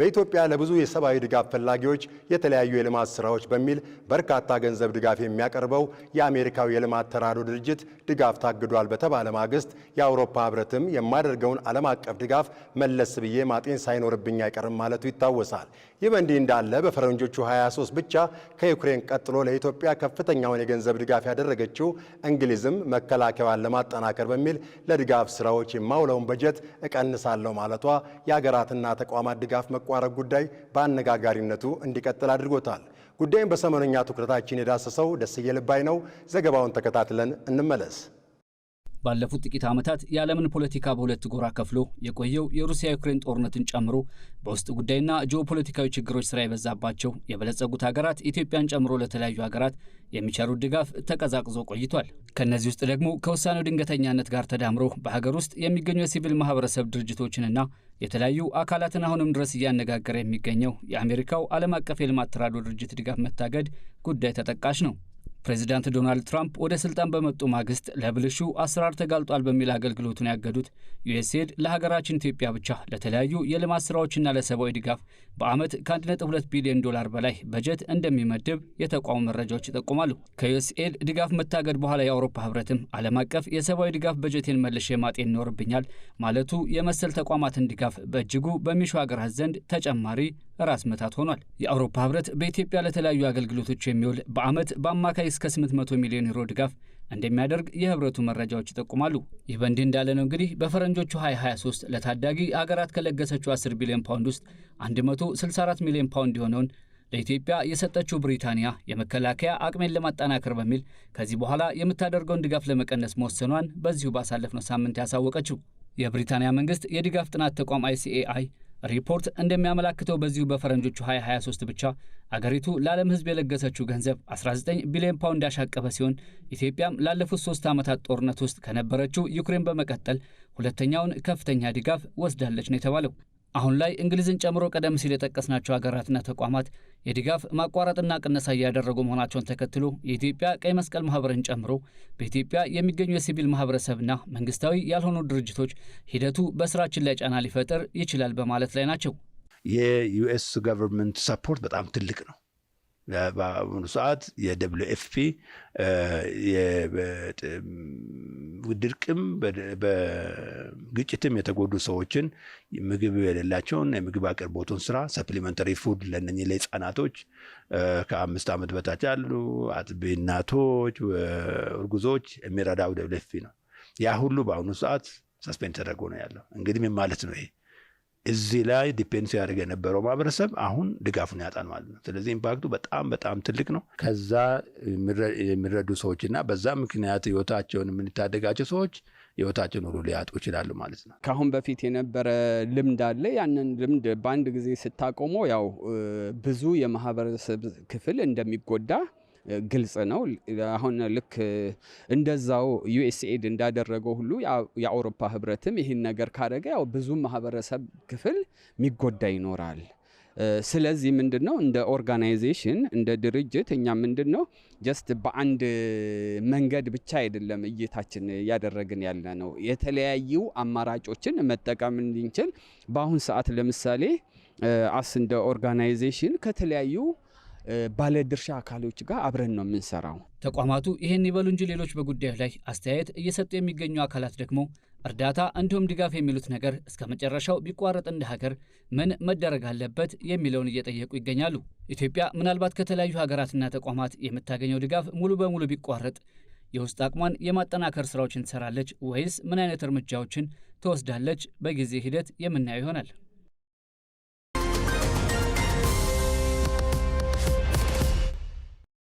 በኢትዮጵያ ለብዙ የሰብአዊ ድጋፍ ፈላጊዎች የተለያዩ የልማት ስራዎች በሚል በርካታ ገንዘብ ድጋፍ የሚያቀርበው የአሜሪካው የልማት ተራድኦ ድርጅት ድጋፍ ታግዷል በተባለ ማግስት የአውሮፓ ህብረትም የማደርገውን ዓለም አቀፍ ድጋፍ መለስ ብዬ ማጤን ሳይኖርብኝ አይቀርም ማለቱ ይታወሳል። ይህ በእንዲህ እንዳለ በፈረንጆቹ 23 ብቻ ከዩክሬን ቀጥሎ ለኢትዮጵያ ከፍተኛውን የገንዘብ ድጋፍ ያደረገችው እንግሊዝም መከላከያዋን ለማጠናከር በሚል ለድጋፍ ስራዎች የማውለውን በጀት እቀንሳለሁ ማለቷ የሀገራትና ተቋማት ድጋፍ መቋረጥ ጉዳይ በአነጋጋሪነቱ እንዲቀጥል አድርጎታል። ጉዳዩን በሰሞነኛ ትኩረታችን የዳሰሰው ደስዬ ልባይ ነው። ዘገባውን ተከታትለን እንመለስ። ባለፉት ጥቂት ዓመታት የዓለምን ፖለቲካ በሁለት ጎራ ከፍሎ የቆየው የሩሲያ ዩክሬን ጦርነትን ጨምሮ በውስጥ ጉዳይና ጂኦፖለቲካዊ ችግሮች ስራ የበዛባቸው የበለጸጉት ሀገራት ኢትዮጵያን ጨምሮ ለተለያዩ ሀገራት የሚቸሩት ድጋፍ ተቀዛቅዞ ቆይቷል። ከነዚህ ውስጥ ደግሞ ከውሳኔው ድንገተኛነት ጋር ተዳምሮ በሀገር ውስጥ የሚገኙ የሲቪል ማህበረሰብ ድርጅቶችንና የተለያዩ አካላትን አሁንም ድረስ እያነጋገረ የሚገኘው የአሜሪካው ዓለም አቀፍ የልማት ተራድኦ ድርጅት ድጋፍ መታገድ ጉዳይ ተጠቃሽ ነው። ፕሬዚዳንት ዶናልድ ትራምፕ ወደ ስልጣን በመጡ ማግስት ለብልሹ አሰራር ተጋልጧል በሚል አገልግሎቱን ያገዱት ዩኤስኤድ ለሀገራችን ኢትዮጵያ ብቻ ለተለያዩ የልማት ስራዎችና ለሰብአዊ ድጋፍ በአመት ከ1.2 ቢሊዮን ዶላር በላይ በጀት እንደሚመድብ የተቋሙ መረጃዎች ይጠቁማሉ። ከዩኤስኤድ ድጋፍ መታገድ በኋላ የአውሮፓ ህብረትም ዓለም አቀፍ የሰብአዊ ድጋፍ በጀቴን መልሼ ማጤን ይኖርብኛል ማለቱ የመሰል ተቋማትን ድጋፍ በእጅጉ በሚሹ ሀገራት ዘንድ ተጨማሪ ራስ መታት ሆኗል። የአውሮፓ ህብረት በኢትዮጵያ ለተለያዩ አገልግሎቶች የሚውል በአመት በአማካይ እስከ 800 ሚሊዮን ዩሮ ድጋፍ እንደሚያደርግ የህብረቱ መረጃዎች ይጠቁማሉ። ይህ በእንዲህ እንዳለ ነው እንግዲህ በፈረንጆቹ 2023 ለታዳጊ አገራት ከለገሰችው 10 ቢሊዮን ፓውንድ ውስጥ 164 ሚሊዮን ፓውንድ የሆነውን ለኢትዮጵያ የሰጠችው ብሪታንያ የመከላከያ አቅሜን ለማጠናከር በሚል ከዚህ በኋላ የምታደርገውን ድጋፍ ለመቀነስ መወሰኗን በዚሁ ባሳለፍነው ሳምንት ያሳወቀችው የብሪታንያ መንግስት የድጋፍ ጥናት ተቋም ICAI ሪፖርት እንደሚያመላክተው በዚሁ በፈረንጆቹ 2023 ብቻ አገሪቱ ለዓለም ህዝብ የለገሰችው ገንዘብ 19 ቢሊዮን ፓውንድ ያሻቀበ ሲሆን ኢትዮጵያም ላለፉት 3 ዓመታት ጦርነት ውስጥ ከነበረችው ዩክሬን በመቀጠል ሁለተኛውን ከፍተኛ ድጋፍ ወስዳለች ነው የተባለው። አሁን ላይ እንግሊዝን ጨምሮ ቀደም ሲል የጠቀስናቸው ሀገራትና ተቋማት የድጋፍ ማቋረጥና ቅነሳ እያደረጉ መሆናቸውን ተከትሎ የኢትዮጵያ ቀይ መስቀል ማህበርን ጨምሮ በኢትዮጵያ የሚገኙ የሲቪል ማህበረሰብና መንግስታዊ ያልሆኑ ድርጅቶች ሂደቱ በስራችን ላይ ጫና ሊፈጥር ይችላል በማለት ላይ ናቸው። የዩኤስ ገቨርንመንት ሰፖርት በጣም ትልቅ ነው። በአሁኑ ሰዓት የWFP ድርቅም በግጭትም የተጎዱ ሰዎችን ምግብ የሌላቸውን የምግብ አቅርቦቱን ስራ ሰፕሊመንተሪ ፉድ ለእነኚህ ለህፃናቶች ከ5 ዓመት በታች ያሉ አጥቢ እናቶች፣ እርጉዞች የሚረዳው WFP ነው። ያ ሁሉ በአሁኑ ሰዓት ሰስፔንድ ተደርጎ ነው ያለው። እንግዲህ ምን ማለት ነው ይሄ? እዚህ ላይ ዲፔንስ ያደርገ የነበረው ማህበረሰብ አሁን ድጋፉን ያጣል ማለት ነው። ስለዚህ ኢምፓክቱ በጣም ትልቅ ነው። ከዛ የሚረዱ ሰዎችና በዛ ምክንያት ህይወታቸውን የምንታደጋቸው ሰዎች ህይወታቸውን ሁሉ ሊያጡ ይችላሉ ማለት ነው። ካሁን በፊት የነበረ ልምድ አለ። ያንን ልምድ በአንድ ጊዜ ስታቆመው ያው ብዙ የማህበረሰብ ክፍል እንደሚጎዳ ግልጽ ነው። አሁን ልክ እንደዛው ዩኤስኤድ እንዳደረገው ሁሉ የአውሮፓ ህብረትም ይህን ነገር ካደረገ ያው ብዙ ማህበረሰብ ክፍል የሚጎዳ ይኖራል። ስለዚህ ምንድነው እንደ ኦርጋናይዜሽን እንደ ድርጅት እኛ ምንድነው ጀስት በአንድ መንገድ ብቻ አይደለም እይታችን ያደረግን ያለ ነው። የተለያዩ አማራጮችን መጠቀም እንድንችል በአሁን ሰዓት ለምሳሌ እንደ ኦርጋናይዜሽን ከተለያዩ ባለድርሻ አካሎች ጋር አብረን ነው የምንሰራው። ተቋማቱ ይሄን ይበሉ እንጂ ሌሎች በጉዳዩ ላይ አስተያየት እየሰጡ የሚገኙ አካላት ደግሞ እርዳታ እንዲሁም ድጋፍ የሚሉት ነገር እስከ መጨረሻው ቢቋረጥ እንደ ሀገር ምን መደረግ አለበት የሚለውን እየጠየቁ ይገኛሉ። ኢትዮጵያ ምናልባት ከተለያዩ ሀገራትና ተቋማት የምታገኘው ድጋፍ ሙሉ በሙሉ ቢቋረጥ የውስጥ አቅሟን የማጠናከር ስራዎችን ትሰራለች ወይስ ምን አይነት እርምጃዎችን ትወስዳለች? በጊዜ ሂደት የምናየው ይሆናል።